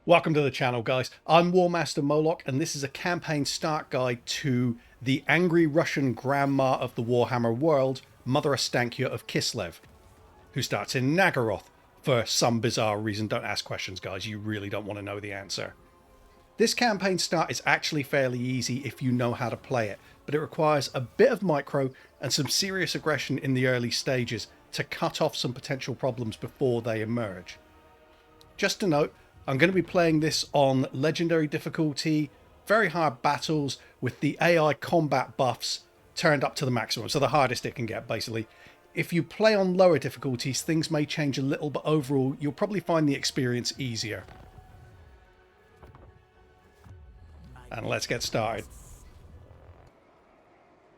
Welcome to the channel, guys. I'm War Master Moloch, and this is a campaign start guide to the angry Russian grandma of the Warhammer world, Mother Ostankya of Kislev, who starts in Naggaroth for some bizarre reason. Don't ask questions, guys. You really don't want to know the answer. This campaign start is actually fairly easy if you know how to play it, but it requires a bit of micro and some serious aggression in the early stages to cut off some potential problems before they emerge. Just to note, I'm going to be playing this on legendary difficulty, very hard battles with the AI combat buffs turned up to the maximum, so the hardest it can get basically. If you play on lower difficulties, things may change a little, but overall you'll probably find the experience easier. And let's get started.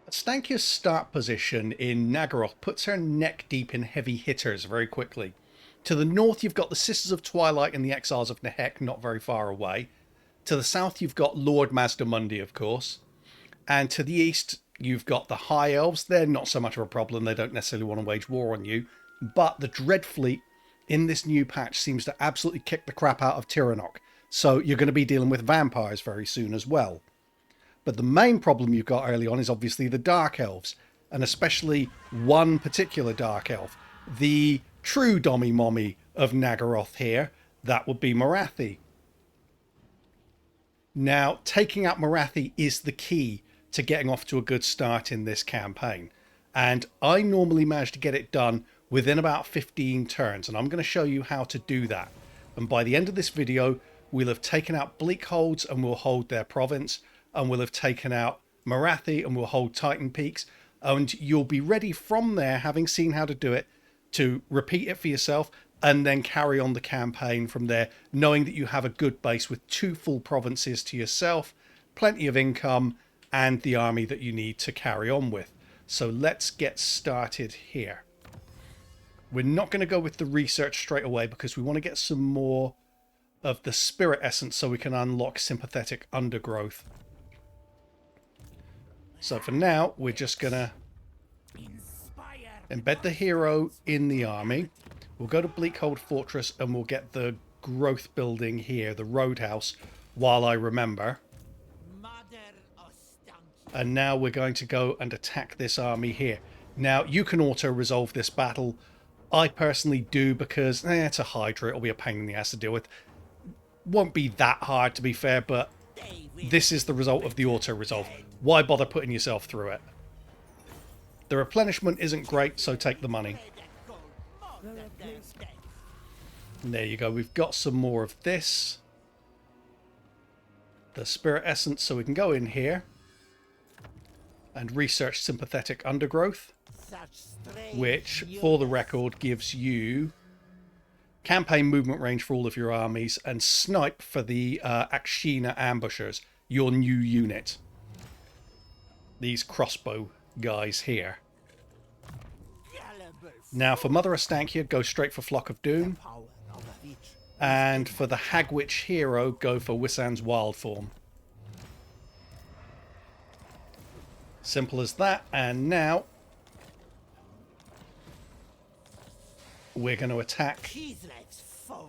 Ostankya's start position in Naggaroth puts her neck deep in heavy hitters very quickly. To the north, you've got the Sisters of Twilight and the Exiles of Nehek, not very far away. To the south, you've got Lord Mazdamundi, of course. And to the east, you've got the High Elves. They're not so much of a problem. They don't necessarily want to wage war on you. But the Dread Fleet in this new patch seems to absolutely kick the crap out of Tiranoc. So you're going to be dealing with vampires very soon as well. But the main problem you've got early on is obviously the Dark Elves. And especially one particular Dark Elf. The true Dommy Mommy of Naggaroth here, that would be Morathi. Now, taking out Morathi is the key to getting off to a good start in this campaign. And I normally manage to get it done within about 15 turns, and I'm going to show you how to do that. And by the end of this video, we'll have taken out Bleak holds and we'll hold their province, and we'll have taken out Morathi and we'll hold Titan Peaks, and you'll be ready from there, having seen how to do it, to repeat it for yourself and then carry on the campaign from there, knowing that you have a good base with 2 full provinces to yourself, plenty of income, and the army that you need to carry on with. So let's get started here. We're not going to go with the research straight away because we want to get some more of the spirit essence so we can unlock sympathetic undergrowth. So for now, we're just going to embed the hero in the army. We'll go to Bleakhold Fortress and we'll get the growth building here, the roadhouse, while I remember. And now we're going to go and attack this army here. Now, you can auto-resolve this battle. I personally do because it's a Hydra. It'll be a pain in the ass to deal with. Won't be that hard, to be fair, but this is the result of the auto-resolve. Why bother putting yourself through it? The replenishment isn't great, so take the money. And there you go. We've got some more of this. The spirit essence, so we can go in here and research sympathetic undergrowth, which, for the record, gives you campaign movement range for all of your armies and snipe for the Akshina ambushers, your new unit. These crossbow guys here. Now for Mother Ostankya, go straight for Flock of Doom. And for the Hagwitch hero, go for Wissan's Wild Form. Simple as that. And now we're going to attack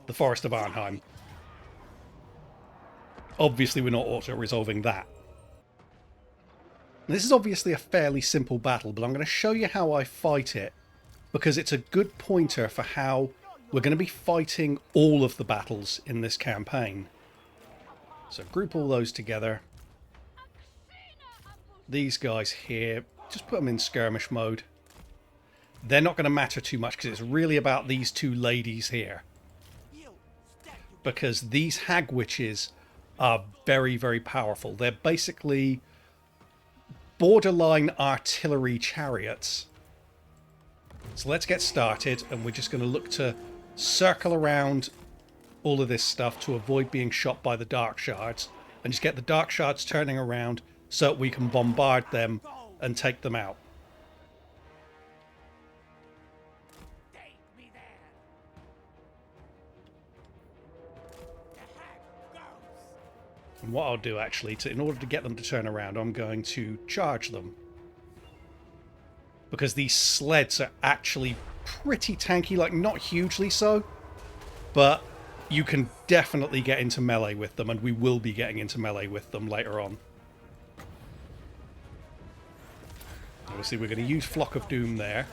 the Forest of Arnheim. Obviously we're not auto-resolving that. This is obviously a fairly simple battle, but I'm going to show you how I fight it, because it's a good pointer for how we're going to be fighting all of the battles in this campaign. So group all those together. These guys here, just put them in skirmish mode. They're not going to matter too much because it's really about these 2 ladies here. Because these hag witches are very, very powerful. They're basically borderline artillery chariots. So let's get started, and we're just going to look to circle around all of this stuff to avoid being shot by the dark shards, and just get the dark shards turning around so that we can bombard them and take them out. And what I'll do actually, in order to get them to turn around, I'm going to charge them. Because these sleds are actually pretty tanky, like not hugely so, but you can definitely get into melee with them, and we will be getting into melee with them later on. Obviously, we're going to use Flock of Doom there.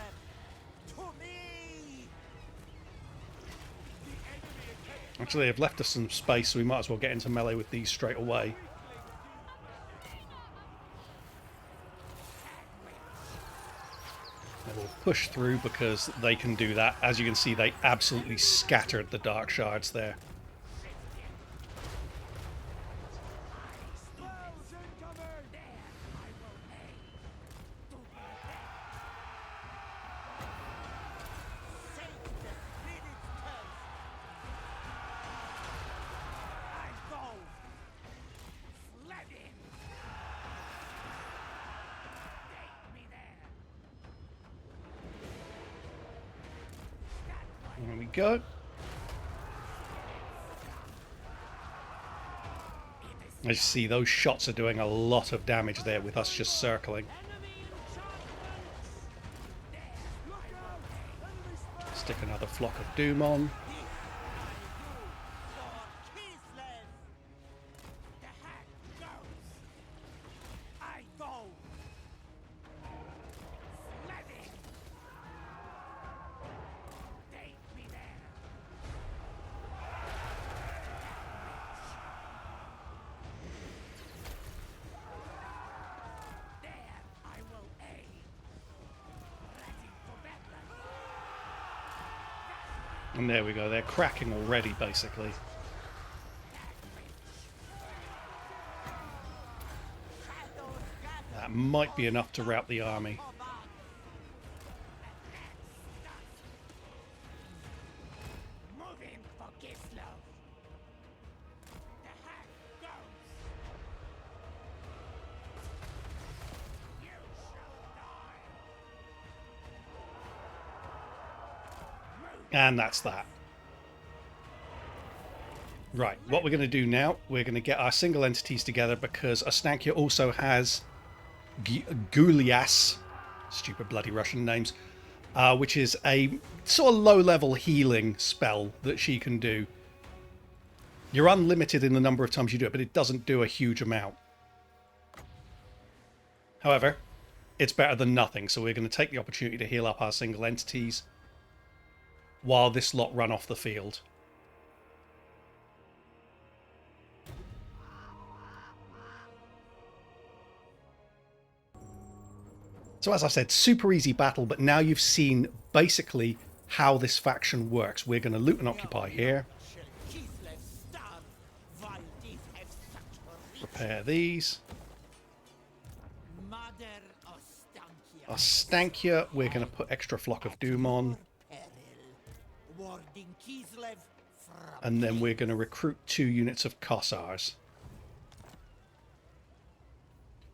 Actually, they've left us some space, so we might as well get into melee with these straight away. And we'll push through because they can do that. As you can see, they absolutely scattered the Dark Shards there. There we go. As you see, those shots are doing a lot of damage there with us just circling. Stick another Flock of Doom on. And there we go, they're cracking already, basically. That might be enough to rout the army. And that's that. Right, what we're going to do now, we're going to get our single entities together because Ostankya also has Gulias, stupid bloody Russian names, which is a sort of low-level healing spell that she can do. You're unlimited in the number of times you do it, but it doesn't do a huge amount. However, it's better than nothing, so we're going to take the opportunity to heal up our single entities while this lot run off the field. So as I said, super easy battle, but now you've seen basically how this faction works. We're going to loot and occupy here. Repair these. Ostankya, we're going to put extra Flock of Doom on. And then we're going to recruit 2 units of Kossars.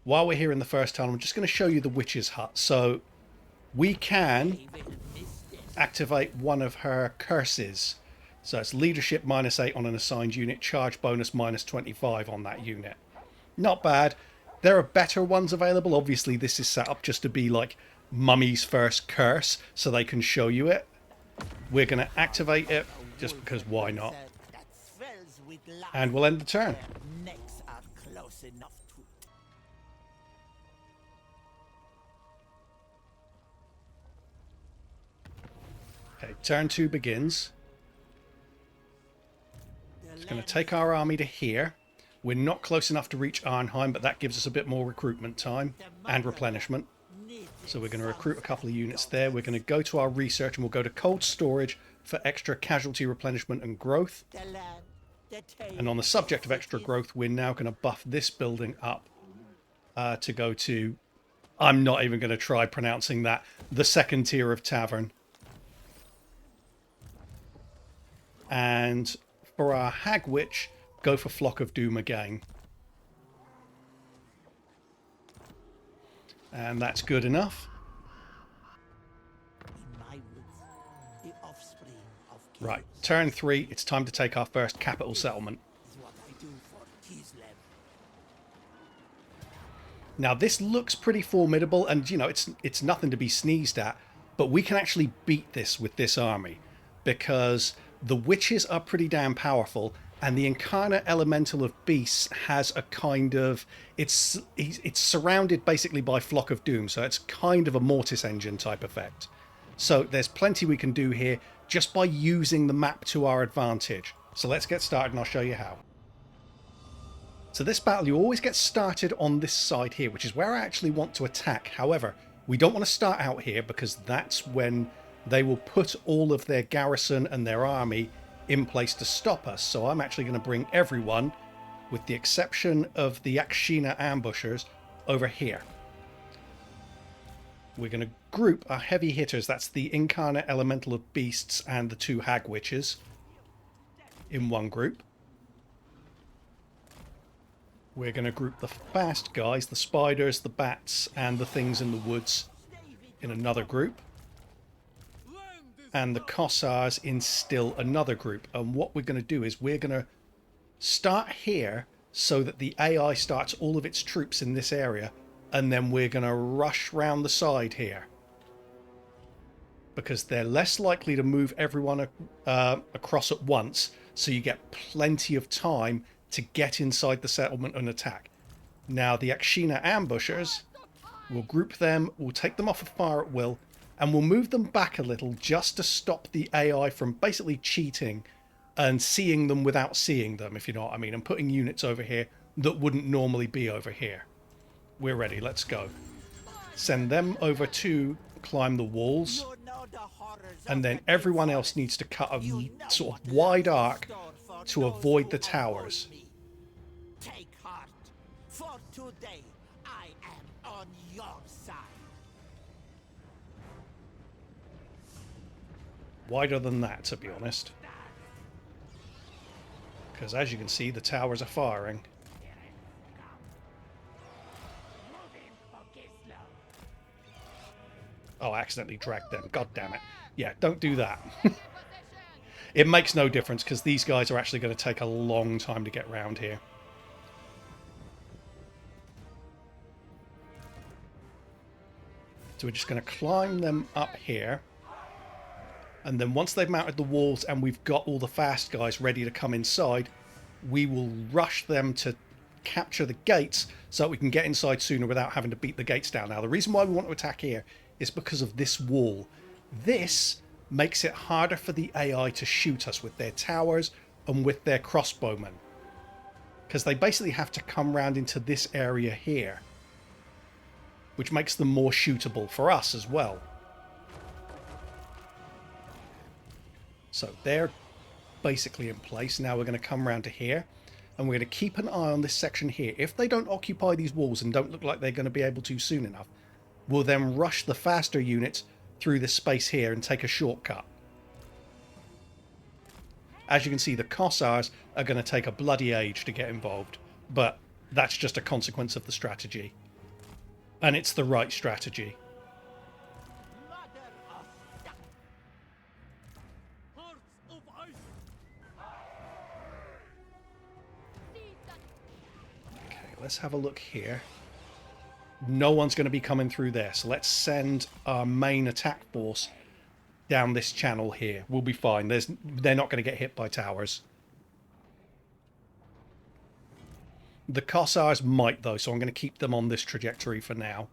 While we're here in the first town, I'm just going to show you the Witch's Hut. So we can activate one of her curses. So it's leadership -8 on an assigned unit, charge bonus -25 on that unit. Not bad. There are better ones available. Obviously, this is set up just to be like Mummy's first curse, so they can show you it. We're going to activate it, just because why not? And we'll end the turn. Okay, turn 2 begins. It's going to take our army to here. We're not close enough to reach Arnheim, but that gives us a bit more recruitment time and replenishment. So we're going to recruit a couple of units there. We're going to go to our research and we'll go to cold storage for extra casualty replenishment and growth. And on the subject of extra growth, we're now going to buff this building up to go to, I'm not even going to try pronouncing that, the second tier of tavern. And for our Hag Witch, go for Flock of Doom again. And that's good enough. Right, turn 3, it's time to take our first capital settlement. Now this looks pretty formidable, and you know, it's nothing to be sneezed at, but we can actually beat this with this army, because The witches are pretty damn powerful, and the incarnate elemental of beasts has a kind of it's surrounded basically by Flock of Doom, so it's kind of a Mortis engine type effect. So there's plenty we can do here just by using the map to our advantage. So let's get started and I'll show you how. So this battle, you always get started on this side here, which is where I actually want to attack. However, we don't want to start out here because that's when they will put all of their garrison and their army in place to stop us. So I'm actually going to bring everyone, with the exception of the Akshina ambushers, over here. We're going to group our heavy hitters, that's the incarnate elemental of beasts and the two hag witches, in one group. We're going to group the fast guys, the spiders, the bats, and the things in the woods in another group. And the Kossars in still another group. And what we're going to do is we're going to start here so that the AI starts all of its troops in this area. And then we're going to rush round the side here. Because they're less likely to move everyone across at once. So you get plenty of time to get inside the settlement and attack. Now the Akshina ambushers, we'll group them, we'll take them off of fire at will, and we'll move them back a little just to stop the AI from basically cheating and seeing them without seeing them, if you know what I mean, and putting units over here that wouldn't normally be over here. We're ready, let's go. Send them over to climb the walls, and then everyone else needs to cut a sort of wide arc to avoid the towers. Take heart, for today I am on your side. Wider than that, to be honest. Because as you can see, the towers are firing. Oh, I accidentally dragged them. God damn it. Yeah, don't do that. It makes no difference because these guys are actually going to take a long time to get round here. So we're just going to climb them up here. And then once they've mounted the walls and we've got all the fast guys ready to come inside, we will rush them to capture the gates so that we can get inside sooner without having to beat the gates down. Now, the reason why we want to attack here is because of this wall. This makes it harder for the AI to shoot us with their towers and with their crossbowmen. Because they basically have to come round into this area here. Which makes them more shootable for us as well. So they're basically in place. Now we're going to come round to here. And we're going to keep an eye on this section here. If they don't occupy these walls and don't look like they're going to be able to soon enough, we'll then rush the faster units through this space here and take a shortcut. As you can see, the Kossars are going to take a bloody age to get involved, but that's just a consequence of the strategy. And it's the right strategy. Okay, let's have a look here. No one's going to be coming through there, so let's send our main attack force down this channel here. We'll be fine. They're not going to get hit by towers. The Kossars might, though, so I'm going to keep them on this trajectory for now.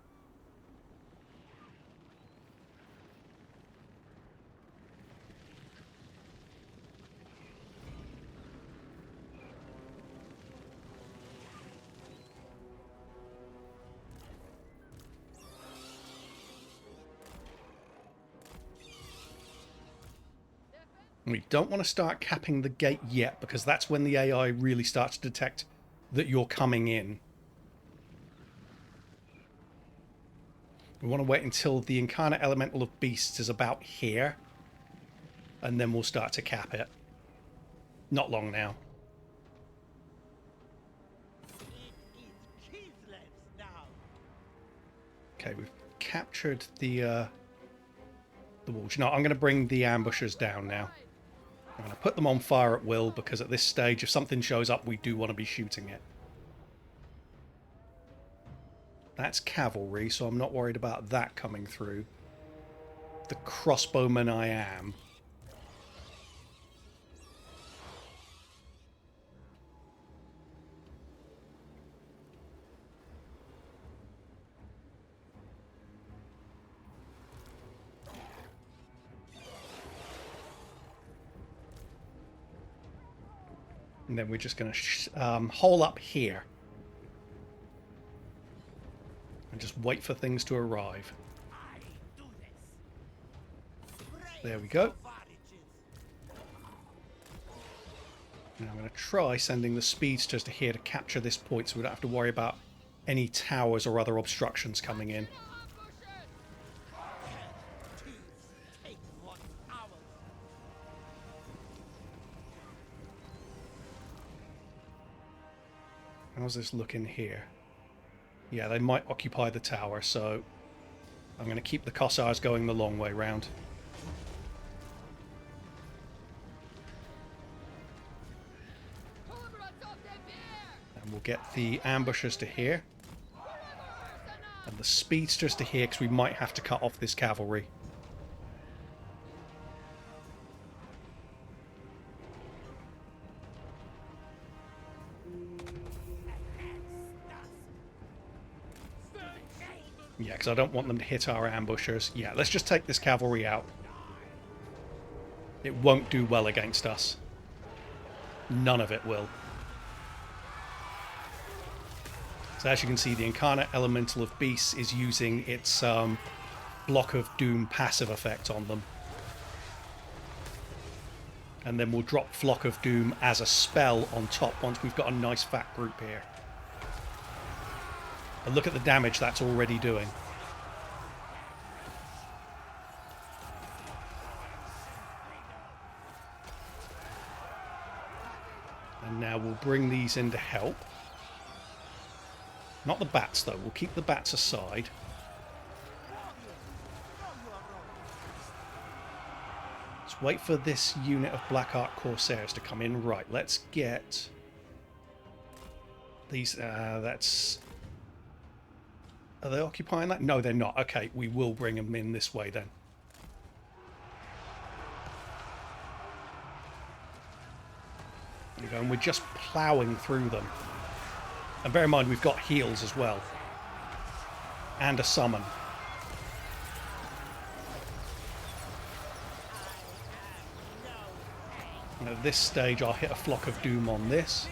We don't want to start capping the gate yet, because that's when the AI really starts to detect that you're coming in. We want to wait until the incarnate elemental of beasts is about here, and then we'll start to cap it. Not long now. Okay, we've captured the walls. You know, I'm going to bring the ambushers down now. I'm going to put them on fire at will, because at this stage, if something shows up, we do want to be shooting it. That's cavalry, so I'm not worried about that coming through. The crossbowmen I am. And then we're just going to hole up here. And just wait for things to arrive. There we go. Now I'm going to try sending the speedsters to here to capture this point so we don't have to worry about any towers or other obstructions coming in. How's this looking here? Yeah, they might occupy the tower, so I'm going to keep the Cossars going the long way round. And we'll get the ambushers to here. And the speedsters to here, because we might have to cut off this cavalry. Yeah, because I don't want them to hit our ambushers. Yeah, let's just take this cavalry out. It won't do well against us. None of it will. So as you can see, the Incarnate Elemental of Beasts is using its Block of Doom passive effect on them. And then we'll drop Flock of Doom as a spell on top once we've got a nice fat group here. And look at the damage that's already doing. And now we'll bring these in to help. Not the bats though, we'll keep the bats aside. Let's wait for this unit of Black Ark Corsairs to come in. Right, let's get these, that's... Are they occupying that? No, they're not. Okay, we will bring them in this way then. There you go, and we're just ploughing through them. And bear in mind, we've got heals as well. And a summon. And at this stage, I'll hit a Flock of Doom on this.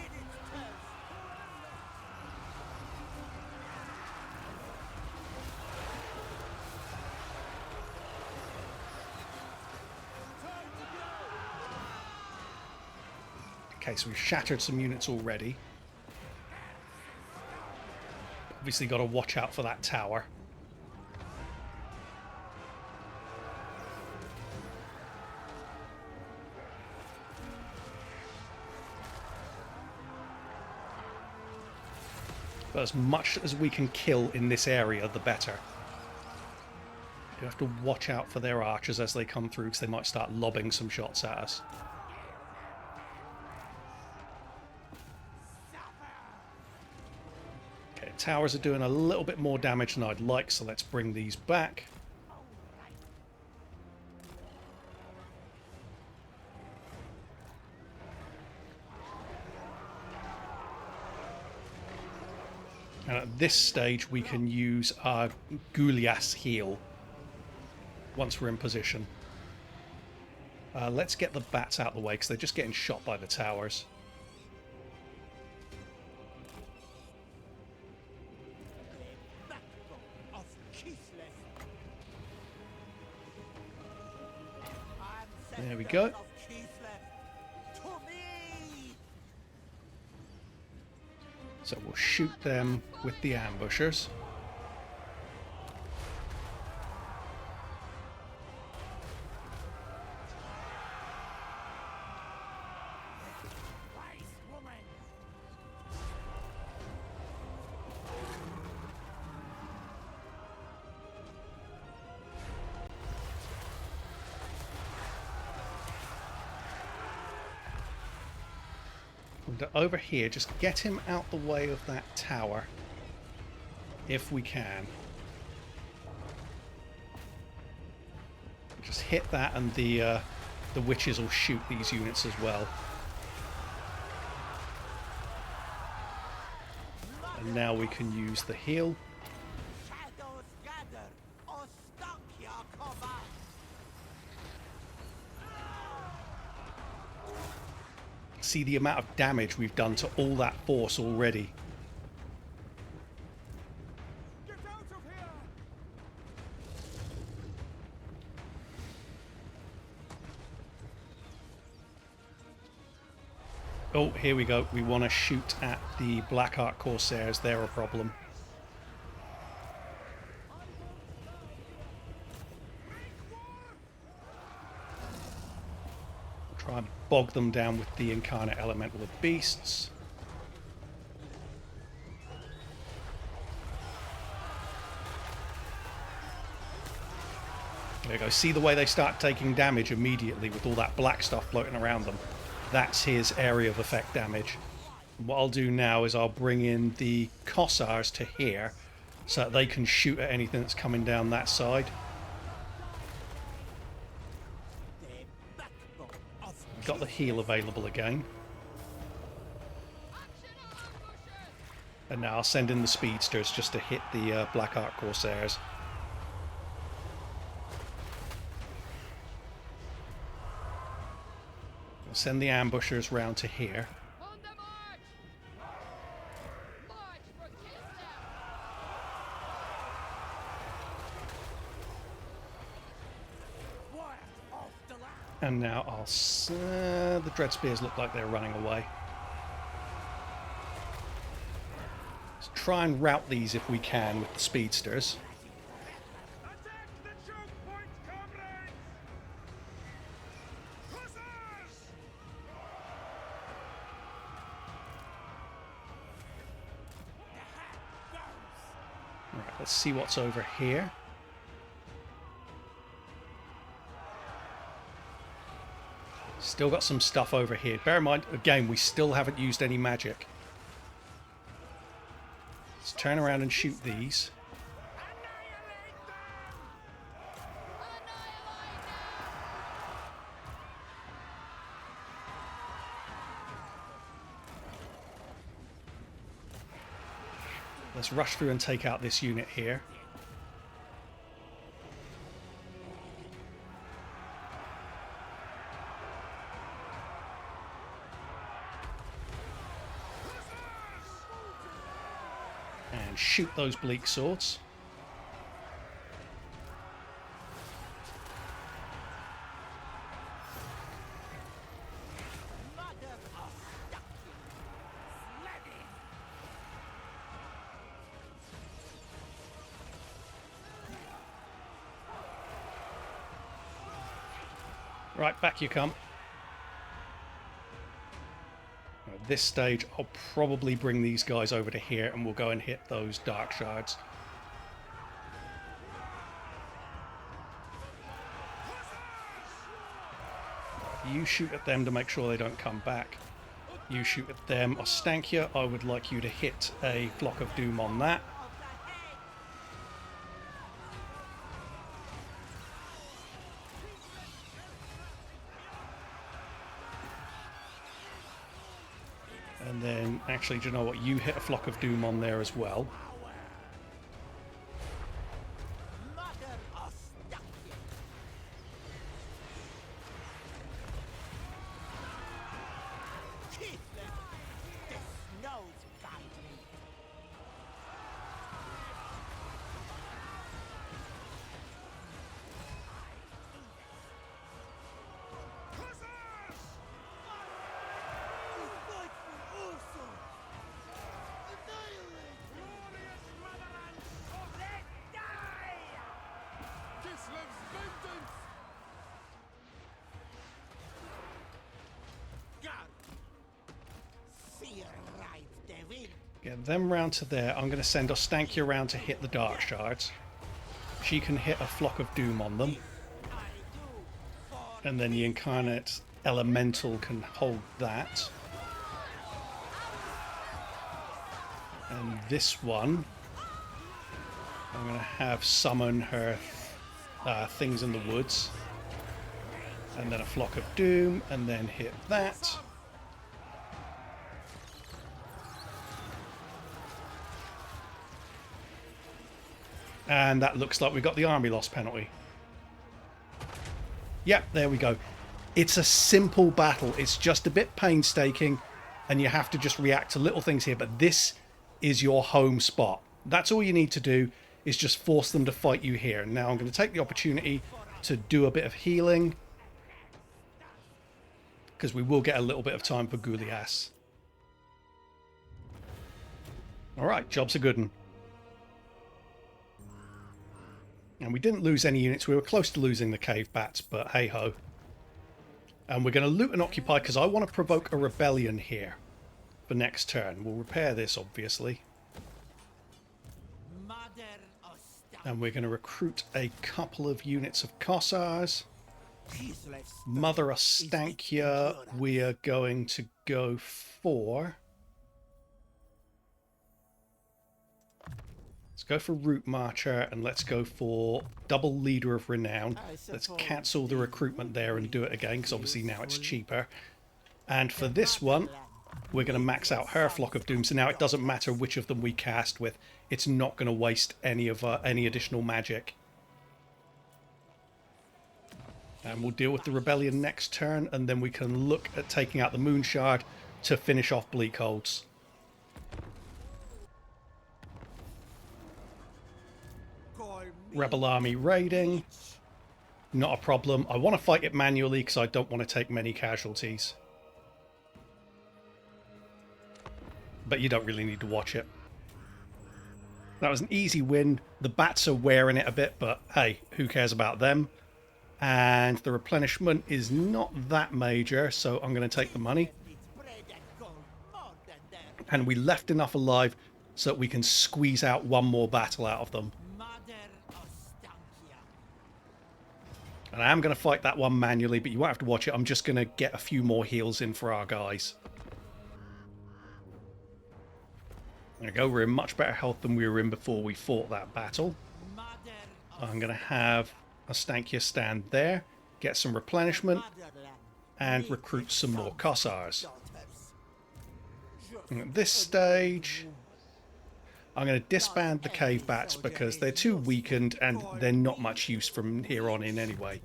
Okay, so we've shattered some units already. Obviously got to watch out for that tower. But as much as we can kill in this area, the better. You have to watch out for their archers as they come through, because they might start lobbing some shots at us. Towers are doing a little bit more damage than I'd like, so let's bring these back. And at this stage we can use our Goulias heal once we're in position. Let's get the bats out of the way because they're just getting shot by the towers. There we go. So we'll shoot them with the ambushers. Over here, just get him out the way of that tower if we can. Just hit that and the witches will shoot these units as well. And now we can use the heal. Shadows gather, Ostankya commands. see the amount of damage we've done to all that force already. Get out of here! Oh, here we go. We want to shoot at the Black Ark Corsairs. They're a problem. Try and bog them down with the incarnate elemental of beasts. There you go. See the way they start taking damage immediately with all that black stuff floating around them? That's his area of effect damage. What I'll do now is I'll bring in the Kossars to here so that they can shoot at anything that's coming down that side. Got the heal available again. And now I'll send in the speedsters just to hit the Black Ark Corsairs. I'll send the ambushers round to here. On the march! March for Kislev! And now I'll... the Dread Spears look like they're running away. Let's try and route these if we can with the speedsters. Attack the choke point, comrades! Hussars! Right, let's see what's over here. Still got some stuff over here. Bear in mind, again, we still haven't used any magic. Let's turn around and shoot these. Let's rush through and take out this unit here. And shoot those Bleak swords. Right, back you come. At this stage, I'll probably bring these guys over to here and we'll go and hit those Dark Shards. You shoot at them to make sure they don't come back. You shoot at them. Ostankya, I would like you to hit a Flock of Doom on that. And then, actually, do you know what? You hit a Flock of Doom on there as well. Kislev's vengeance! Get them round to there. I'm going to send Ostankya round to hit the Dark Shards. She can hit a Flock of Doom on them. And then the Incarnate Elemental can hold that. And this one, I'm going to have summon her things in the woods. And then a Flock of Doom, and then hit that. And that looks like we got the army loss penalty. Yep, there we go. It's a simple battle. It's just a bit painstaking, and you have to just react to little things here. But this is your home spot. That's all you need to do, is just force them to fight you here. Now I'm going to take the opportunity to do a bit of healing, because we will get a little bit of time for Goliath. Alright, job's a good one. And we didn't lose any units. We were close to losing the cave bats, but hey-ho. And we're going to loot and occupy, because I want to provoke a rebellion here for next turn. We'll repair this, obviously. And we're going to recruit a couple of units of Kossars. Mother Ostankya, we are going to go for... Let's go for Route Marcher, and let's go for Double Leader of Renown. Let's cancel the recruitment there and do it again, because obviously now it's cheaper. And for this one, we're going to max out her Flock of Doom, so now it doesn't matter which of them we cast with. It's not going to waste any additional magic. And we'll deal with the Rebellion next turn, and then we can look at taking out the Moon Shard to finish off Bleak holds. Rebel army raiding. Not a problem. I want to fight it manually because I don't want to take many casualties. But you don't really need to watch it. That was an easy win. The bats are wearing it a bit, but hey, who cares about them? And the replenishment is not that major, so I'm going to take the money. And we left enough alive so that we can squeeze out one more battle out of them. And I am going to fight that one manually, but you won't have to watch it. I'm just going to get a few more heals in for our guys. There we go. We're in much better health than we were in before we fought that battle. I'm going to have Ostankya stand there, get some replenishment, and recruit some more Kossars. And at this stage, I'm going to disband the cave bats because they're too weakened and they're not much use from here on in anyway.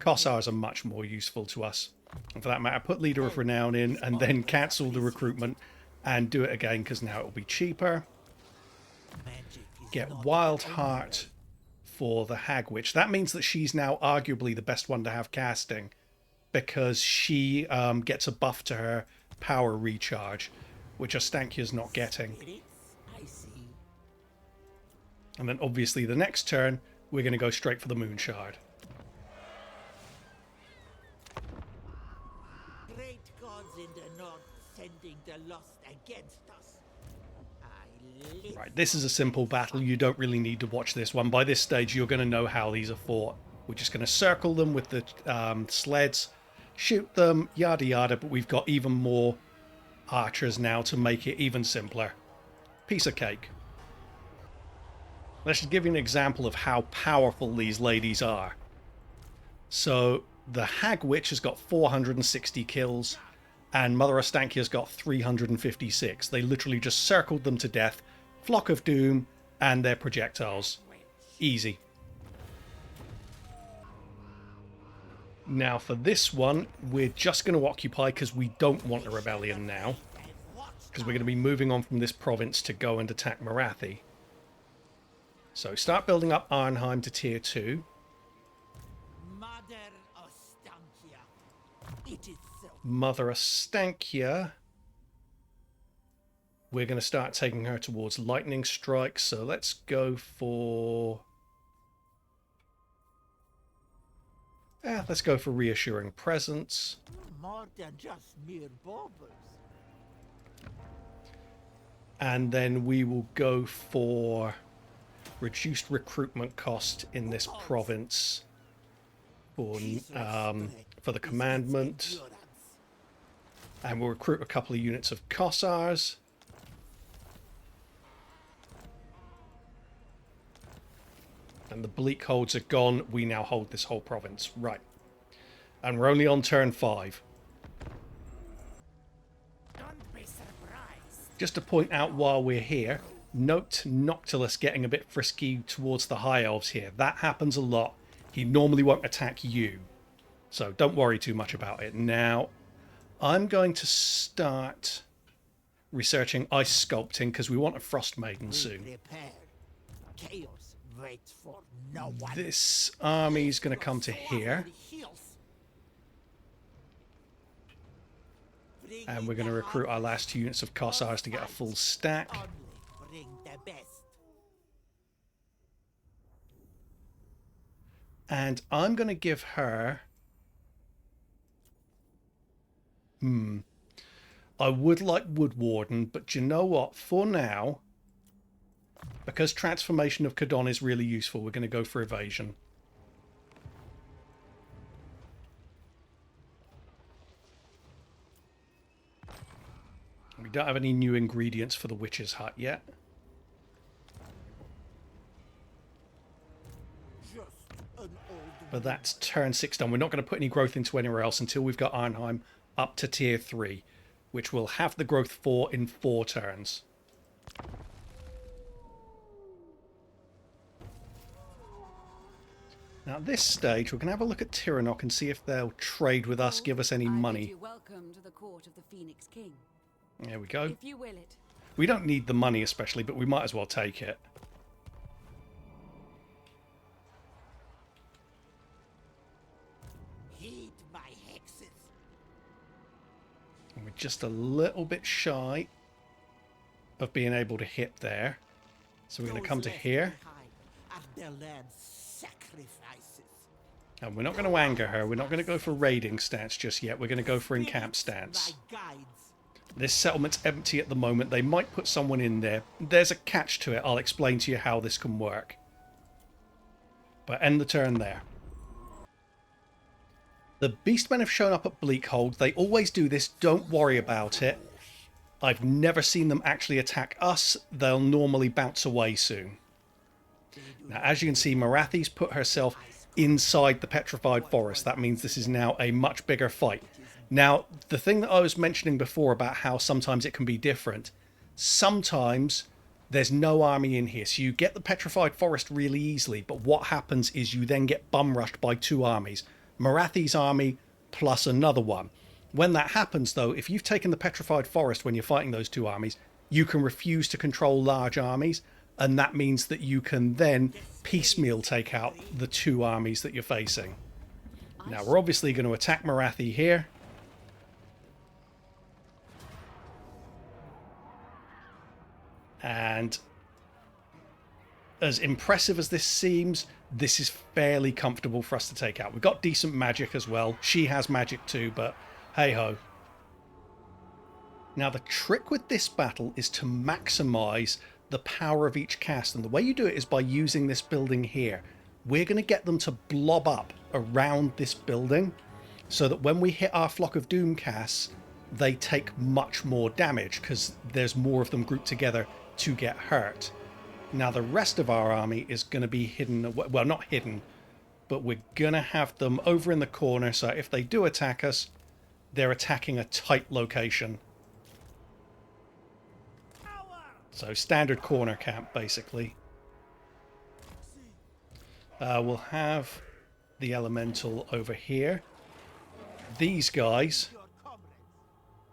Kossars are much more useful to us. And for that matter, put Leader of Renown in and then cancel the recruitment and do it again because now it will be cheaper. Get Wild Heart for the Hag Witch. That means that she's now arguably the best one to have casting because she gets a buff to her power recharge, which Ostankya's not getting. And then obviously the next turn, we're going to go straight for the Moon Shard. Great gods in the north sending the lost against us. Right, this is a simple battle. You don't really need to watch this one. By this stage, you're going to know how these are fought. We're just going to circle them with the sleds, shoot them, yada yada, but we've got even more archers now to make it even simpler. Piece of cake. Let's just give you an example of how powerful these ladies are. So the Hag Witch has got 460 kills and Mother Ostankya's got 356. They literally just circled them to death. Flock of Doom and their projectiles. Easy. Now for this one, we're just going to occupy because we don't want a rebellion now. Because we're going to be moving on from this province to go and attack Morathi. So start building up Arnheim to tier 2. Mother Ostankya. We're going to start taking her towards lightning strikes. So let's go for... let's go for reassuring presence. More than just mere baubles. And then we will go for reduced recruitment cost in this province for the commandment. And we'll recruit a couple of units of Kossars. And the Bleak holds are gone. We now hold this whole province. Right. And we're only on turn 5. Don't be surprised. Just to point out while we're here, note Noctilus getting a bit frisky towards the High Elves here. That happens a lot. He normally won't attack you. So don't worry too much about it. Now, I'm going to start researching ice sculpting because we want a Frost Maiden soon. Prepare. Chaos waits for no one. This army is going to come to here. And we're going to recruit our last 2 units of Cossars to get a full stack. Only bring the best. And I'm going to give her... I would like Wood Warden, but you know what? For now, because Transformation of Kadon is really useful, we're going to go for Evasion. We don't have any new ingredients for the Witch's Hut yet. Just an old But that's turn 6 done. We're not going to put any growth into anywhere else until we've got Arnheim up to tier 3, which will have the growth 4 in 4 turns. Now at this stage, we're going to have a look at Tiranoc and see if they'll trade with us, give us any I bid money. you welcome to the court of the Phoenix King. There we go. If you will it. We don't need the money especially, but we might as well take it. heed my hexes. And we're just a little bit shy of being able to hit there. So we're going to come to here. Are the land's sacrifices. And we're not going to anger her. We're not going to go for raiding stance just yet. We're going to go for encamp stance. My guides. This settlement's empty at the moment. They might put someone in there. There's a catch to it. I'll explain to you how this can work. But end the turn there. The Beastmen have shown up at Bleakhold. They always do this. Don't worry about it. I've never seen them actually attack us. They'll normally bounce away soon. Now, as you can see, Morathi's put herself inside the petrified forest. That means this is now a much bigger fight. Now, the thing that I was mentioning before about how sometimes it can be different, sometimes there's no army in here. So you get the petrified forest really easily, but what happens is you then get bum rushed by 2 armies. Morathi's army plus another one. When that happens, though, if you've taken the petrified forest when you're fighting those 2 armies, you can refuse to control large armies, and that means that you can then piecemeal take out the 2 armies that you're facing. Now, we're obviously going to attack Morathi here. And as impressive as this seems, this is fairly comfortable for us to take out. We've got decent magic as well. She has magic too, but hey-ho. Now, the trick with this battle is to maximize the power of each cast. And the way you do it is by using this building here. We're going to get them to blob up around this building so that when we hit our Flock of Doom casts, they take much more damage because there's more of them grouped together to get hurt. Now, the rest of our army is going to be hidden. Well, not hidden, but we're going to have them over in the corner. So if they do attack us, they're attacking a tight location. So standard corner camp, basically. We'll have the elemental over here. These guys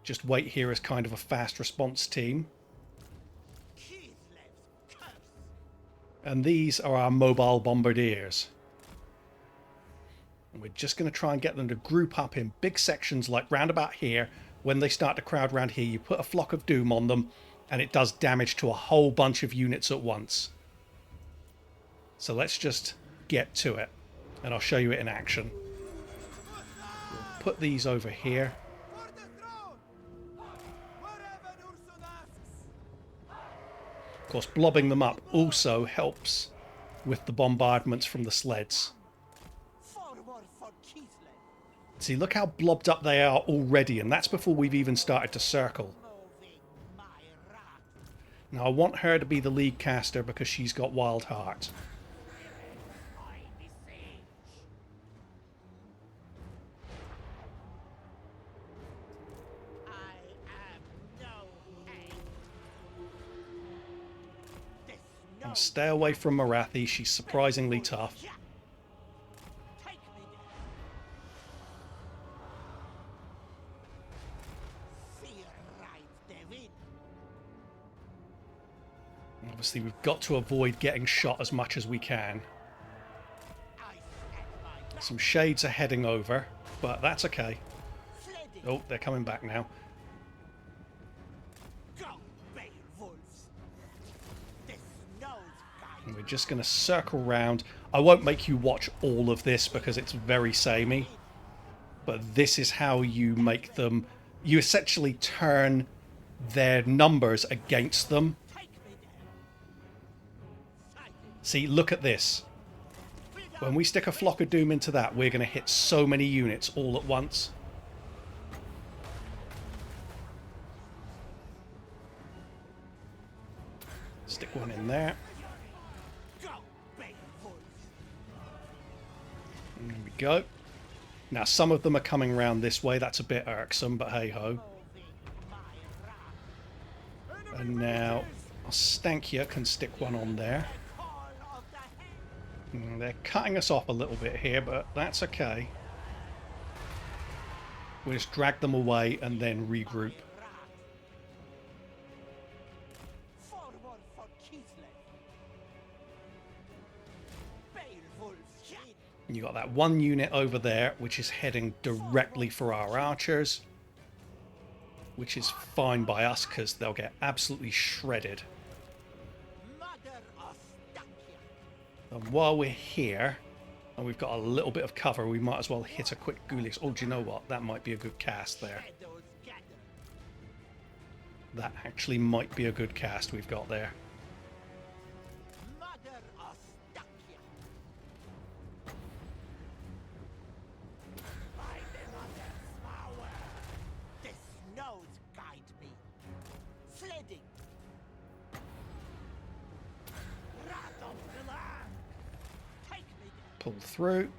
just wait here as kind of a fast response team. And these are our mobile bombardiers. And we're just going to try and get them to group up in big sections like round about here. When they start to crowd around here, you put a Flock of Doom on them, and it does damage to a whole bunch of units at once. So let's just get to it, and I'll show you it in action. We'll put these over here. For the throne! Wherever Ursun asks! Of course, blobbing them up also helps with the bombardments from the sleds. Forward for Kislev. See, look how blobbed up they are already, and that's before we've even started to circle. Moving my wrath. Now, I want her to be the lead caster because she's got Wild Heart. I besiege. I am no hate. This no Now, stay away from Morathi, she's surprisingly tough. Take me Obviously, we've got to avoid getting shot as much as we can. Some shades are heading over, but that's okay. Oh, they're coming back now. And we're just going to circle round. I won't make you watch all of this because it's very samey. But this is how you make them... You essentially turn their numbers against them. See, look at this. When we stick a Flock of Doom into that, we're going to hit so many units all at once. Stick one in there. There we go. Now, some of them are coming around this way. That's a bit irksome, but hey-ho. And now, Ostankya can stick one on there. They're cutting us off a little bit here, but that's okay. We'll just drag them away and then regroup. You got that one unit over there, which is heading directly for our archers. Which is fine by us, because they'll get absolutely shredded. And while we're here, and we've got a little bit of cover, we might as well hit a quick Ghoulies. Oh, do you know what? That might be a good cast there. That actually might be a good cast we've got there. Pull through.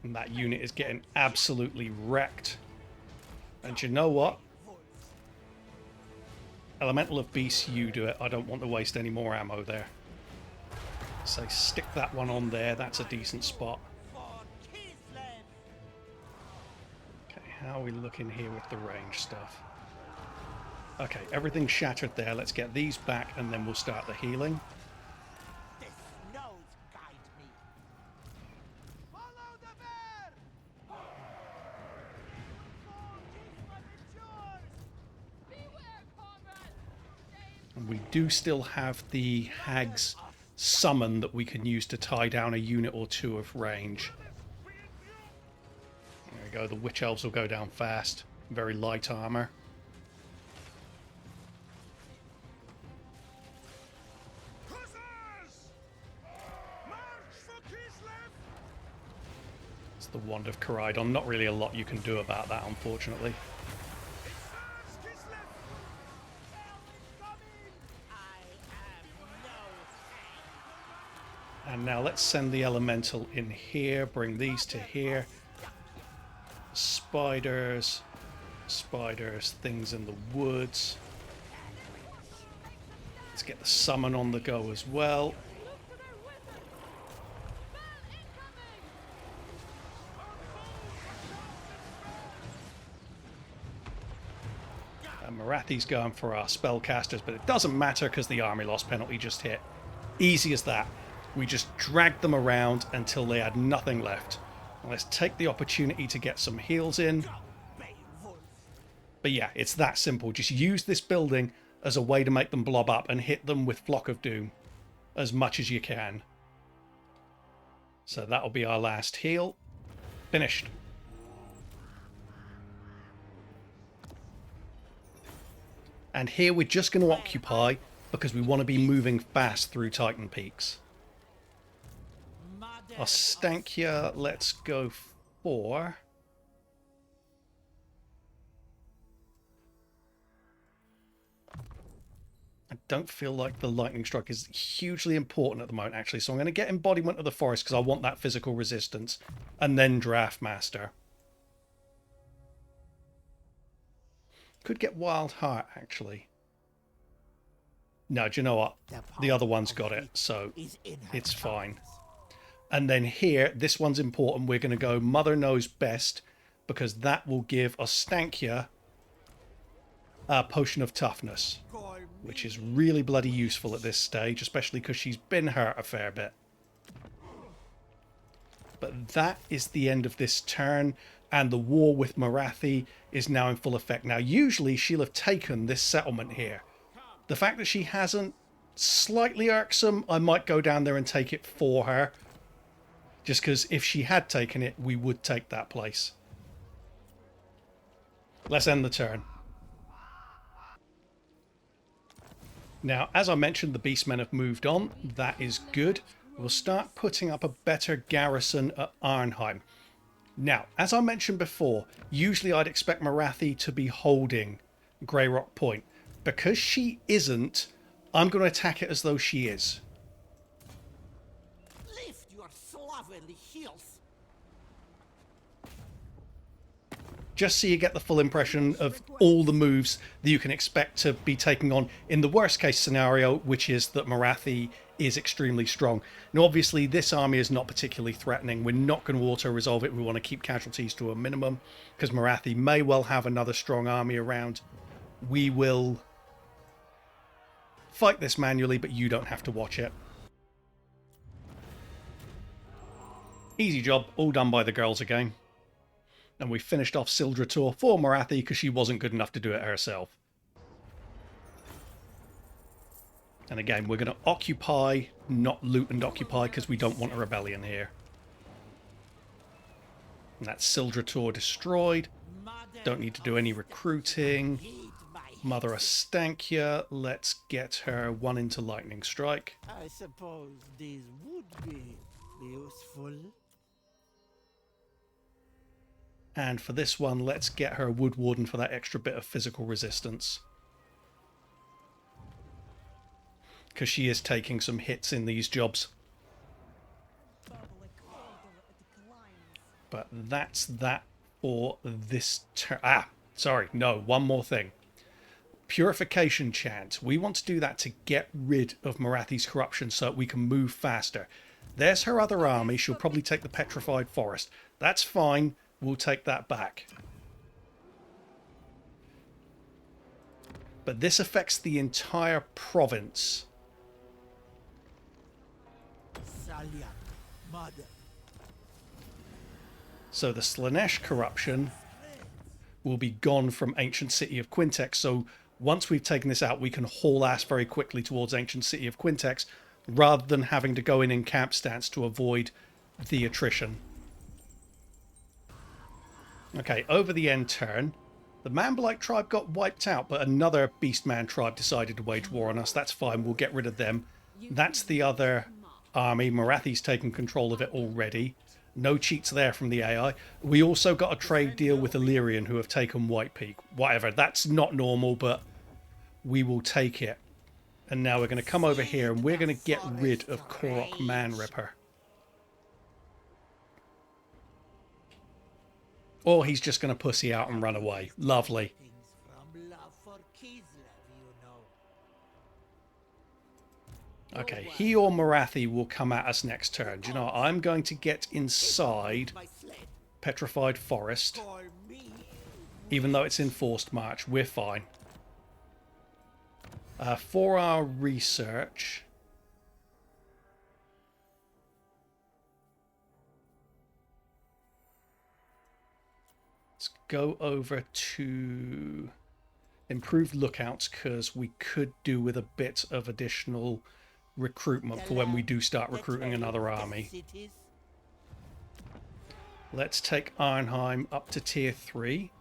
And that unit is getting absolutely wrecked. And you know what? Elemental of Beasts, you do it. I don't want to waste any more ammo there. So stick that one on there. That's a decent spot. Okay, how are we looking here with the range stuff? Okay, everything's shattered there. Let's get these back and then we'll start the healing. And we do still have the Hag's summon that we can use to tie down a unit or two of range. There we go. The Witch Elves will go down fast. Very light armor. The Wand of Coridon. Not really a lot you can do about that, unfortunately. And now let's send the Elemental in here. Bring these to here. Spiders. Spiders. Things in the woods. Let's get the summon on the go as well. Morathi's going for our spellcasters, but it doesn't matter because the army loss penalty just hit. Easy as that. We just dragged them around until they had nothing left. Now let's take the opportunity to get some heals in. But yeah, it's that simple. Just use this building as a way to make them blob up and hit them with Flock of Doom as much as you can. So that'll be our last heal. Finished. And here we're just going to occupy because we want to be moving fast through Titan Peaks. Ostankya, let's go for... I don't feel like the Lightning Strike is hugely important at the moment, actually. So I'm going to get Embodiment of the Forest because I want that physical resistance. And then Draft Master. Could get Wild Heart, actually. No, do you know what? The other one's got it, so it's fine. And then here, this one's important. We're going to go Mother Knows Best, because that will give Ostankya Potion of Toughness, which is really bloody useful at this stage, especially because she's been hurt a fair bit. But that is the end of this turn, and the war with Morathi is now in full effect. Now, usually she'll have taken this settlement here. The fact that she hasn't, slightly irksome. I might go down there and take it for her. Just because if she had taken it, we would take that place. Let's end the turn. Now, as I mentioned, the Beastmen have moved on. That is good. We'll start putting up a better garrison at Arnheim. Now, as I mentioned before, usually I'd expect Morathi to be holding Grey Rock Point. Because she isn't, I'm going to attack it as though she is. Lift your slovenly heels. Just so you get the full impression of all the moves that you can expect to be taking on in the worst case scenario, which is that Morathi is extremely strong. Now, obviously, this army is not particularly threatening. We're not going to auto-resolve it. We want to keep casualties to a minimum, because Morathi may well have another strong army around. We will fight this manually, but you don't have to watch it. Easy job, all done by the girls again. And we finished off Sildrator for Morathi because she wasn't good enough to do it herself. And again, we're going to occupy, not loot and occupy, because we don't want a rebellion here. And that's Sildrator destroyed. Don't need to do any recruiting. Mother Ostankya, let's get her one into Lightning Strike. I suppose these would be useful. And for this one, let's get her Wood Warden for that extra bit of physical resistance. Because she is taking some hits in these jobs. But that's that for this turn. Sorry, no, one more thing. Purification chant. We want to do that to get rid of Morathi's corruption so that we can move faster. There's her other army. She'll probably take the Petrified Forest. That's fine. We'll take that back. But this affects the entire province. So the Slanesh corruption will be gone from Ancient City of Quintex. So once we've taken this out, we can haul ass very quickly towards Ancient City of Quintex rather than having to go in camp stance to avoid the attrition. Okay, over the end turn, the Manbalite tribe got wiped out, but another Beastman tribe decided to wage war on us. That's fine, we'll get rid of them. That's the other army. Morathi's taken control of it already. No cheats there from the AI. We also got a trade deal with Illyrian, who have taken White Peak. Whatever, that's not normal, but we will take it. And now we're going to come over here and we're going to get rid of Korok Manripper. Or he's just going to pussy out and run away. Lovely. From love for Kislev, you know. Okay, he or Morathi will come at us next turn. Do you know what? I'm going to get inside Petrified Forest. Even though it's in forced march, we're fine. For our research... let's go over to improved lookouts, because we could do with a bit of additional recruitment for when we do start recruiting another army. Let's take Arnheim up to tier 3.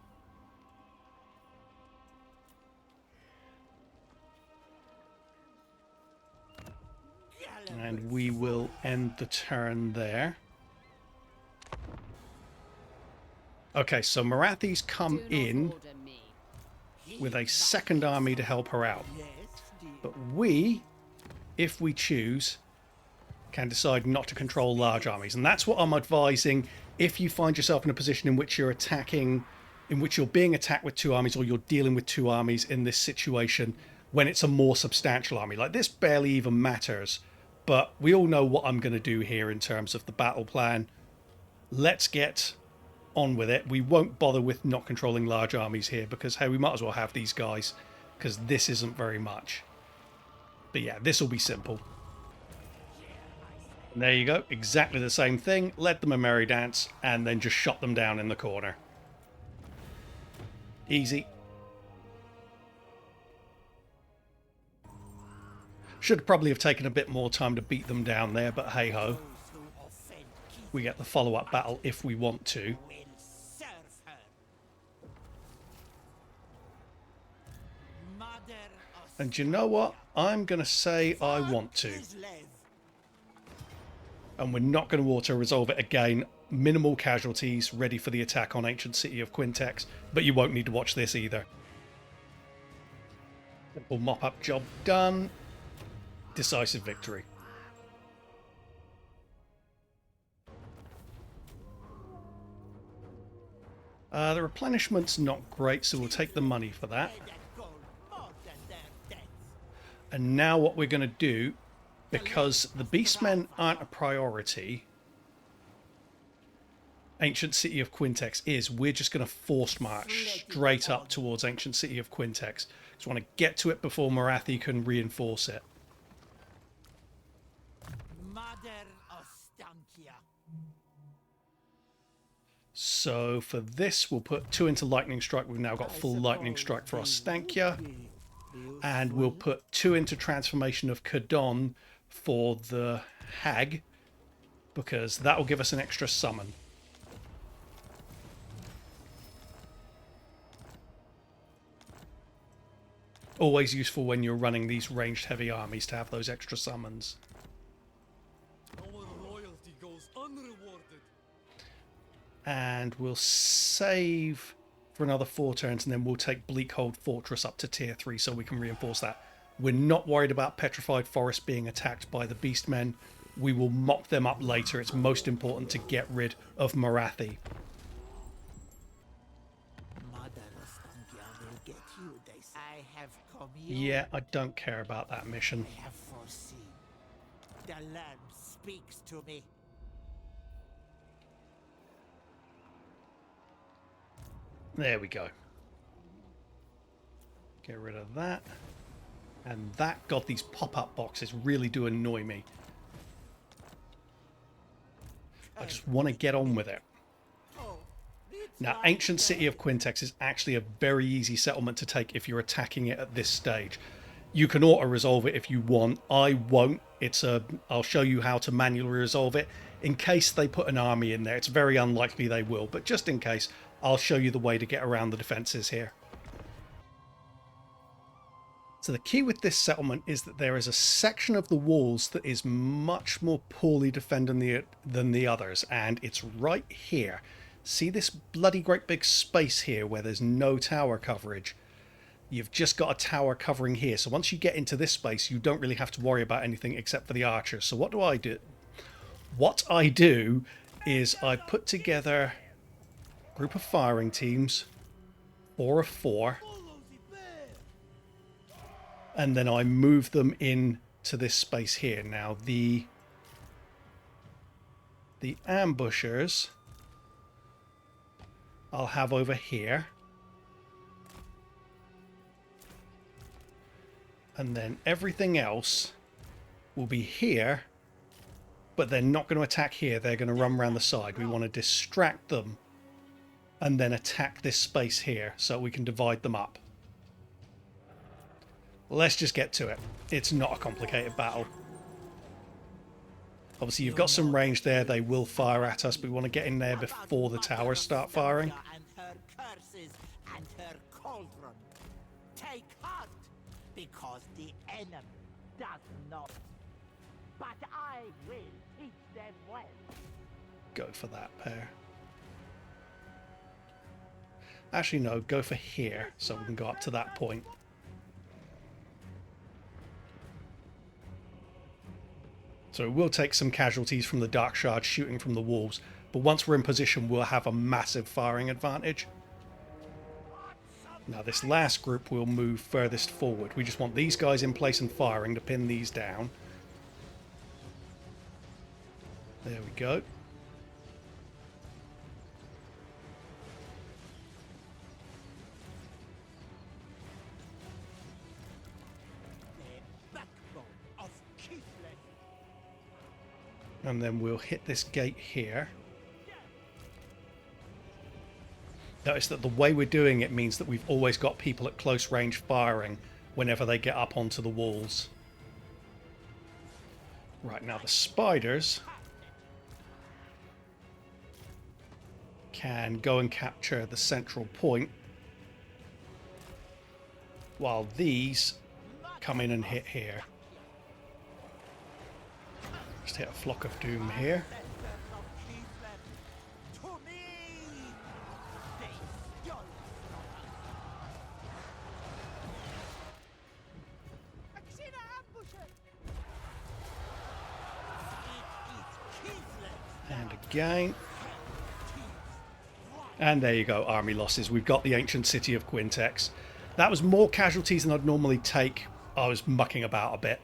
And we will end the turn there. Okay, so Morathi's come in with a second army to help her out. But we, if we choose, can decide not to control large armies. And that's what I'm advising if you find yourself in a position in which you're attacking, in which you're being attacked with 2 armies, or you're dealing with 2 armies in this situation when it's a more substantial army. Like, this barely even matters. But we all know what I'm going to do here in terms of the battle plan. Let's get on with it. We won't bother with not controlling large armies here because, hey, we might as well have these guys because this isn't very much. But yeah, this will be simple. And there you go. Exactly the same thing. Led them a merry dance and then just shot them down in the corner. Easy. Should probably have taken a bit more time to beat them down there, but hey ho. We get the follow-up battle if we want to. And you know what? I'm going to say I want to. And we're not going to auto-resolve it again. Minimal casualties, ready for the attack on ancient city of Quintex. But you won't need to watch this either. Simple mop-up job done. Decisive victory. The replenishment's not great, so we'll take the money for that. And now what we're going to do, because the beastmen aren't a priority, ancient city of Quintex is, we're just going to force march straight up towards ancient city of Quintex. Just want to get to it before Morathi can reinforce it. Mother Ostankya. So for this, we'll put 2 into Lightning Strike. We've now got full Lightning Strike for Ostankya. And we'll put 2 into Transformation of Kadon for the Hag, because that will give us an extra summon. Always useful when you're running these ranged heavy armies to have those extra summons. Our loyalty goes unrewarded. And we'll save for another 4 turns, and then we'll take Bleak Hold Fortress up to tier 3 so we can reinforce that. We're not worried about Petrified Forest being attacked by the Beastmen. We will mop them up later. It's most important to get rid of Morathi. Mother Ostankya will get you, they say. I have come here. Yeah, I don't care about that mission. I have foreseen. The land speaks to me. There we go. Get rid of that. And that, God, these pop-up boxes really do annoy me. I just want to get on with it. Now, Ancient City of Quintex is actually a very easy settlement to take if you're attacking it at this stage. You can auto-resolve it if you want. I won't. I'll show you how to manually resolve it in case they put an army in there. It's very unlikely they will, but just in case, I'll show you the way to get around the defenses here. So the key with this settlement is that there is a section of the walls that is much more poorly defended than the others, and it's right here. See this bloody great big space here where there's no tower coverage? You've just got a tower covering here. So once you get into this space, you don't really have to worry about anything except for the archers. So what do I do? What I do is I put together a group of firing teams, 4 of 4, and then I move them in to this space here. Now the ambushers I'll have over here. And then everything else will be here, but they're not going to attack here. They're going to run around the side. We want to distract them and then attack this space here so we can divide them up. Let's just get to it. It's not a complicated battle. Obviously, you've got some range there. They will fire at us, but we want to get in there before the towers start firing. And her curses and her cauldron. Take heart, because the enemy does not. But I will teach them well. Go for that pair. Actually, no, go for here so we can go up to that point. So we'll take some casualties from the Dark Shard shooting from the walls, but once we're in position, we'll have a massive firing advantage. Now this last group will move furthest forward. We just want these guys in place and firing to pin these down. There we go. And then we'll hit this gate here. Notice that the way we're doing it means that we've always got people at close range firing whenever they get up onto the walls. Right, now the spiders can go and capture the central point, while these come in and hit here. Just hit a flock of doom here. And again. And there you go, army losses. We've got the ancient city of Quintex. That was more casualties than I'd normally take. I was mucking about a bit.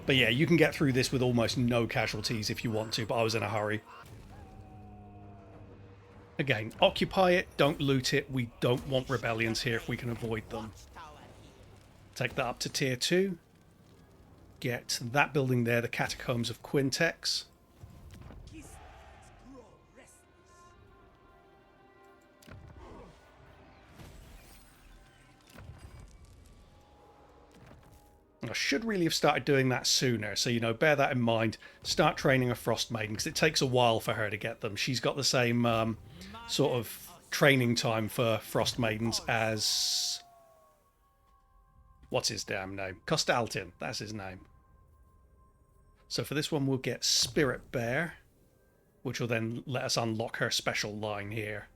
But yeah, you can get through this with almost no casualties if you want to, but I was in a hurry. Again, occupy it, don't loot it. We don't want rebellions here if we can avoid them. Take that up to tier 2. Get that building there, the Catacombs of Quintex. I should really have started doing that sooner, so, you know, bear that in mind. Start training a Frost Maiden, because it takes a while for her to get them. She's got the same sort of training time for Frost Maidens as... what's his damn name? Kostaltin, that's his name. So for this one we'll get Spirit Bear, which will then let us unlock her special line here.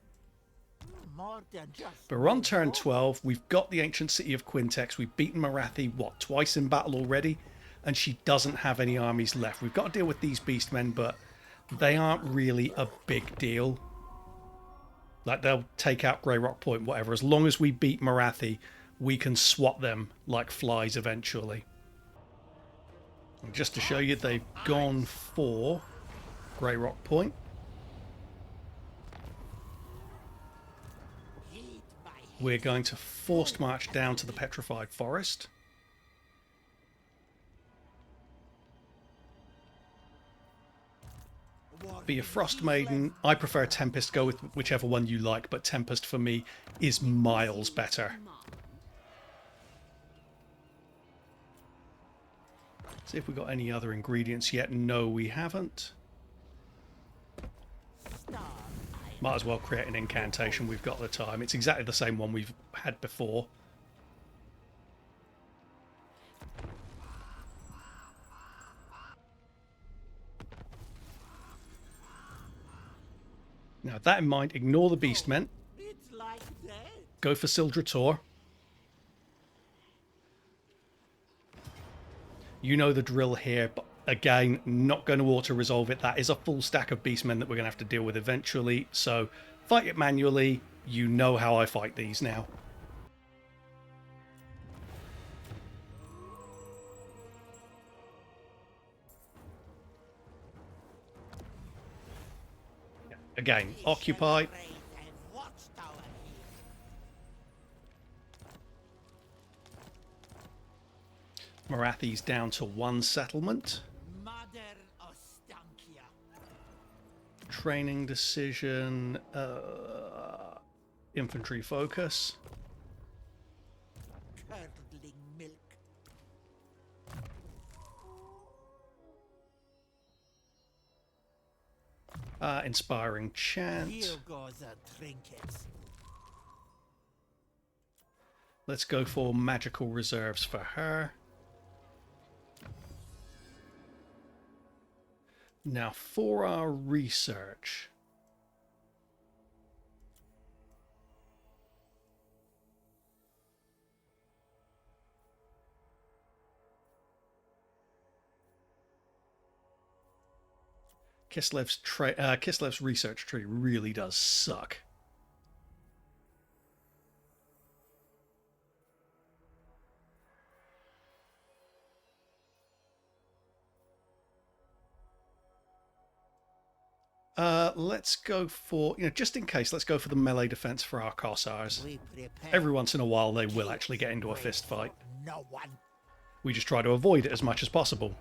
But we're on turn 12. We've got the ancient city of Quintex. We've beaten Morathi, what, twice in battle already? And she doesn't have any armies left. We've got to deal with these beastmen, but they aren't really a big deal. Like, they'll take out Grey Rock Point, whatever. As long as we beat Morathi, we can swat them like flies eventually. And just to show you, they've gone for Grey Rock Point. We're going to forced march down to the Petrified Forest. Be a Frost Maiden. I prefer Tempest. Go with whichever one you like, but Tempest for me is miles better. See if we got any other ingredients yet. No, we haven't. Might as well create an incantation. We've got the time. It's exactly the same one we've had before. Now, with that in mind, ignore the beastmen. Go for Sildrator. You know the drill here, but again, not going to auto-resolve it. That is a full stack of beastmen that we're going to have to deal with eventually. So, fight it manually. You know how I fight these now. Again, occupy. Morathi's down to 1 settlement. Training decision. Infantry focus. Curdling milk. Inspiring chant. Here goes a trinket. Let's go for magical reserves for her. Now for our research. Kislev's research tree really does suck. Let's go for, just in case, let's go for the melee defense for our Cossars. Every once in a while they will actually get into a fist fight. No one. We just try to avoid it as much as possible.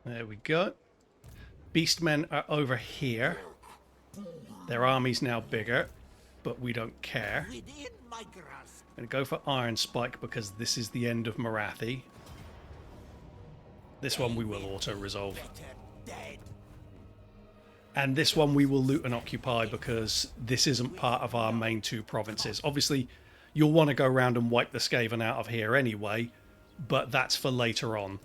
There we go. Beastmen are over here. Their army's now bigger, but we don't care. Within my grasp. I'm going to go for Iron Spike because this is the end of Morathi. This one we will auto-resolve. Better dead. And this one we will loot and occupy because this isn't part of our main 2 provinces. Obviously, you'll want to go around and wipe the Skaven out of here anyway, but that's for later on.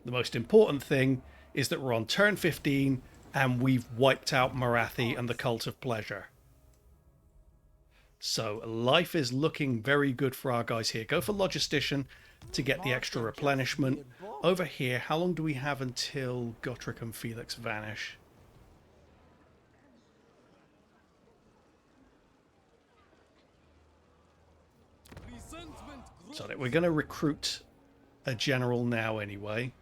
The most important thing is that we're on turn 15 and we've wiped out Morathi and the Cult of Pleasure. So life is looking very good for our guys here. Go for Logistician to get the extra replenishment. Over here, how long do we have until Gotrek and Felix vanish? Resentment So we're going to recruit a general now anyway.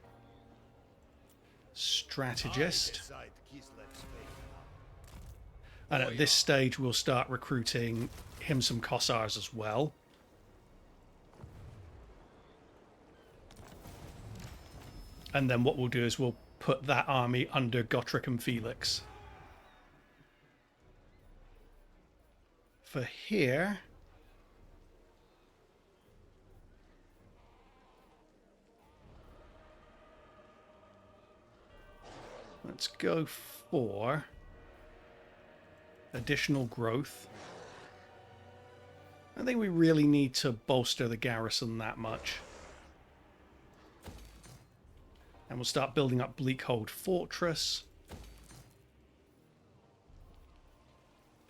Strategist. And at this stage we'll start recruiting him some Kossars as well. And then what we'll do is we'll put that army under Gotrek and Felix. For here, let's go for additional growth. I think we really need to bolster the garrison that much. And we'll start building up Bleak Hold Fortress.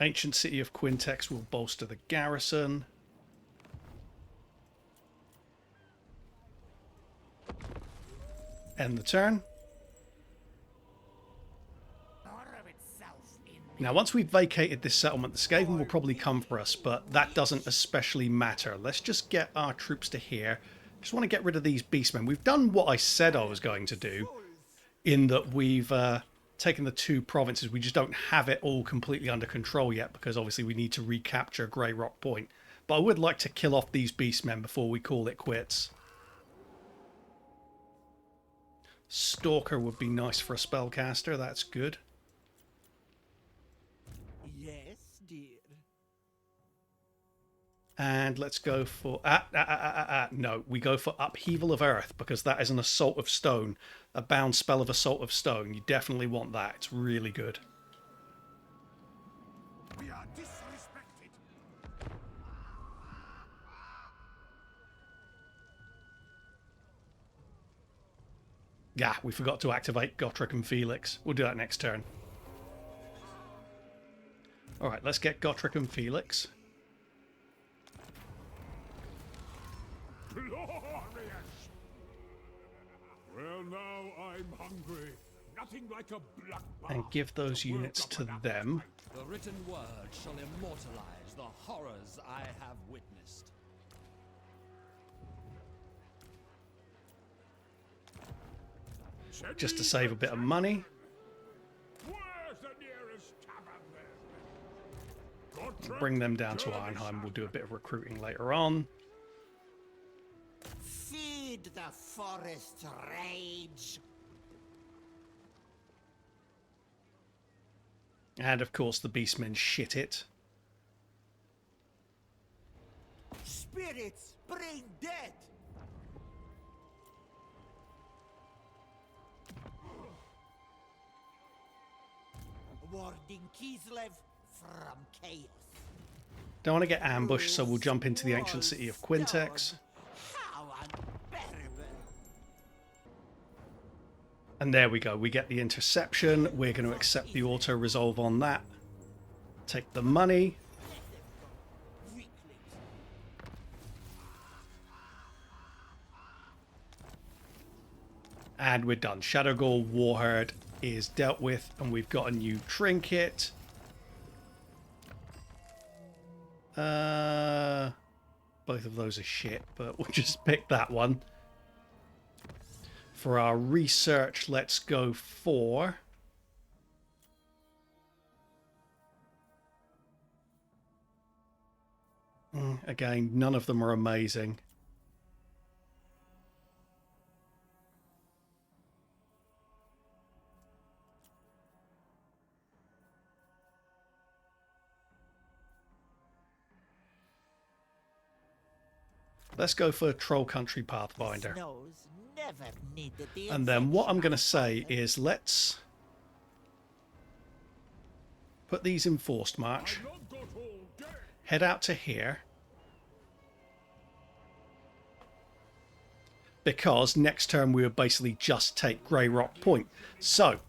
Ancient City of Quintex will bolster the garrison. End the turn. Now, once we've vacated this settlement, the Skaven will probably come for us, but that doesn't especially matter. Let's just get our troops to here. Just want to get rid of these beastmen. We've done what I said I was going to do, in that we've taken the 2 provinces. We just don't have it all completely under control yet, because obviously we need to recapture Grey Rock Point. But I would like to kill off these beastmen before we call it quits. Stalker would be nice for a spellcaster. That's good. Yes, dear. And let's go for... no, we go for Upheaval of Earth, because that is an Assault of Stone. A bound spell of Assault of Stone. You definitely want that. It's really good. We are disrespected. Yeah, we forgot to activate Gotrek and Felix. We'll do that next turn. Alright, let's get Gotrek and Felix. Glorious! Well, now I'm hungry. Nothing like a bloodbath. And give those units to them. The written word shall immortalize the horrors I have witnessed. Just to save a bit of money. Where's the nearest tavern then? Bring them down to Arnheim. We'll do a bit of recruiting later on. Feed the forest rage. And of course the beastmen shit it. Spirits bring death. Warding Kislev from chaos. Don't want to get ambushed, so we'll jump into the ancient city of Quintex. How unbearable. And there we go. We get the interception. We're going to accept the auto-resolve on that. Take the money. Weaklings. And we're done. Shadowgore Warherd is dealt with, and we've got a new trinket. Both of those are shit, but we'll just pick that one. For our research, let's go for... Again, none of them are amazing. Let's go for Troll Country Pathfinder. Snows never needed the And then what I'm going to invention say is let's put these in forced march. Not got all day. Head out to here. Because next turn we would basically just take Grey Rock Point. So,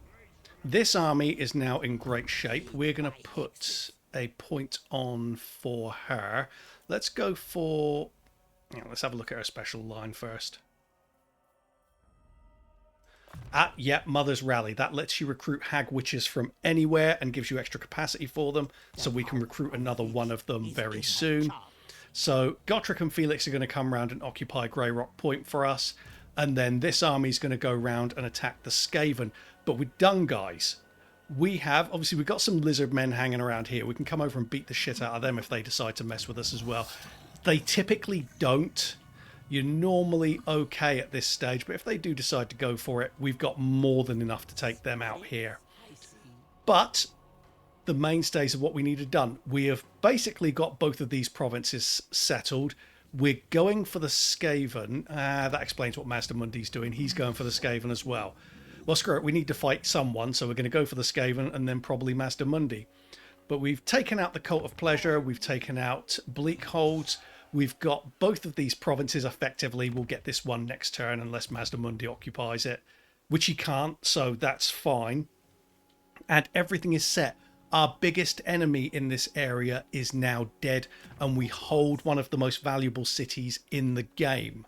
this army is now in great shape. We're going to put a point on for her. Let's go for... let's have a look at her special line first. Yeah, Mother's Rally. That lets you recruit hag witches from anywhere and gives you extra capacity for them. So we can recruit another one of them very soon. So Gotrek and Felix are going to come round and occupy Grey Rock Point for us. And then this army's going to go round and attack the Skaven. But we're done, guys. We have, obviously, we've got some lizard men hanging around here. We can come over and beat the shit out of them if they decide to mess with us as well. They typically don't. You're normally okay at this stage. But if they do decide to go for it, we've got more than enough to take them out here. But the mainstays of what we needed done. We have basically got both of these provinces settled. We're going for the Skaven. That explains what Mazda Mundi's doing. He's going for the Skaven as well. Well, screw it. We need to fight someone, so we're going to go for the Skaven and then probably Mazda Mundi. But we've taken out the Cult of Pleasure. We've taken out Bleak Holds. We've got both of these provinces effectively. We'll get this one next turn unless Mazda Mundi occupies it, which he can't, so that's fine. And everything is set. Our biggest enemy in this area is now dead, and we hold one of the most valuable cities in the game.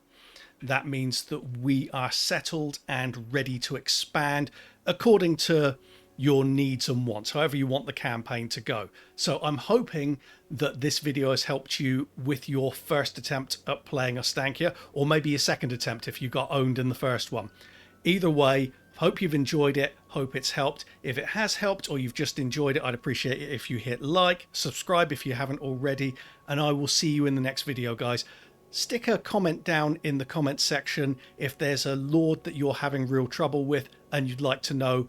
That means that we are settled and ready to expand according to your needs and wants, however you want the campaign to go. So I'm hoping that this video has helped you with your first attempt at playing Ostankya, or maybe your second attempt if you got owned in the first one. Either way, hope you've enjoyed it, hope it's helped. If it has helped or you've just enjoyed it, I'd appreciate it if you hit like, subscribe if you haven't already, and I will see you in the next video, guys. Stick a comment down in the comments section if there's a lord that you're having real trouble with and you'd like to know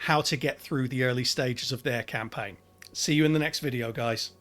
how to get through the early stages of their campaign. See you in the next video, guys.